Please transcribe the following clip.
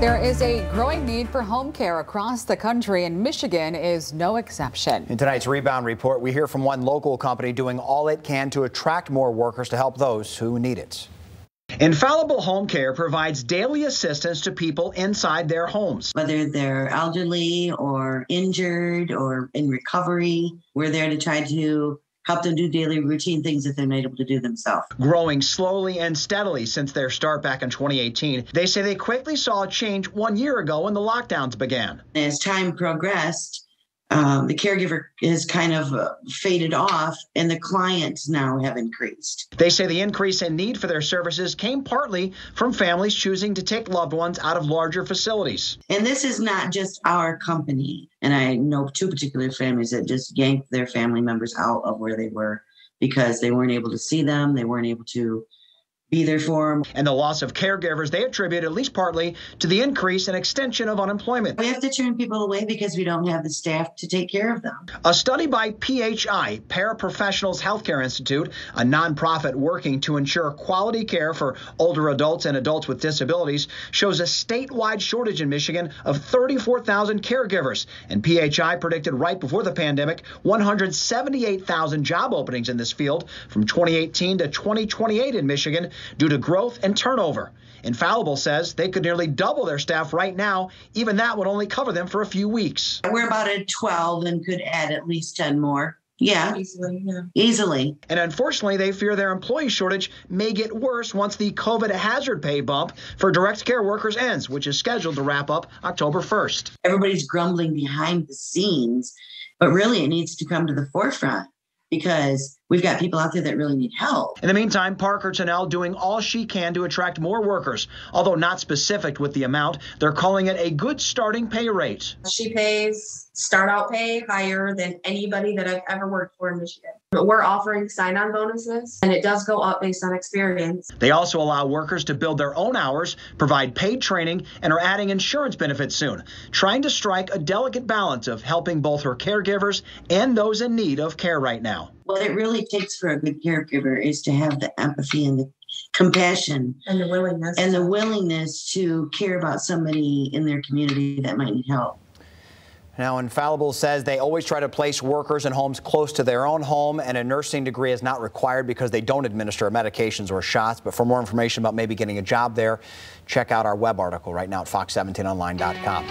There is a growing need for home care across the country, and Michigan is no exception. In tonight's Rebound Report, we hear from one local company doing all it can to attract more workers to help those who need it. Infallible Home Care provides daily assistance to people inside their homes. Whether they're elderly or injured or in recovery, we're there to try to help them do daily routine things that they're not able to do themselves. Growing slowly and steadily since their start back in 2018, they say they quickly saw a change 1 year ago when the lockdowns began. As time progressed, the caregiver has kind of faded off, and the clients now have increased. They say the increase in need for their services came partly from families choosing to take loved ones out of larger facilities. And this is not just our company. And I know two particular families that just yanked their family members out of where they were because they weren't able to see them. They weren't able to be there for them. And the loss of caregivers they attribute at least partly to the increase and extension of unemployment. We have to turn people away because we don't have the staff to take care of them. A study by PHI, Paraprofessionals Healthcare Institute, a nonprofit working to ensure quality care for older adults and adults with disabilities, shows a statewide shortage in Michigan of 34,000 caregivers. And PHI predicted right before the pandemic 178,000 job openings in this field from 2018 to 2028 in Michigan, due to growth and turnover. Infallible says they could nearly double their staff right now. Even that would only cover them for a few weeks. We're about at 12 and could add at least 10 more. Yeah. Easily. And unfortunately, they fear their employee shortage may get worse once the COVID hazard pay bump for direct care workers ends, which is scheduled to wrap up October 1st. Everybody's grumbling behind the scenes, but really it needs to come to the forefront, because we've got people out there that really need help. In the meantime, Parker Tennell doing all she can to attract more workers. Although not specific with the amount, they're calling it a good starting pay rate. She pays start-out pay higher than anybody that I've ever worked for in Michigan. But we're offering sign-on bonuses, and it does go up based on experience. They also allow workers to build their own hours, provide paid training, and are adding insurance benefits soon, trying to strike a delicate balance of helping both her caregivers and those in need of care right now. What it really takes for a good caregiver is to have the empathy and the compassion and the willingness to care about somebody in their community that might need help. Now, Infallible says they always try to place workers in homes close to their own home, and a nursing degree is not required because they don't administer medications or shots. But for more information about maybe getting a job there, check out our web article right now at fox17online.com.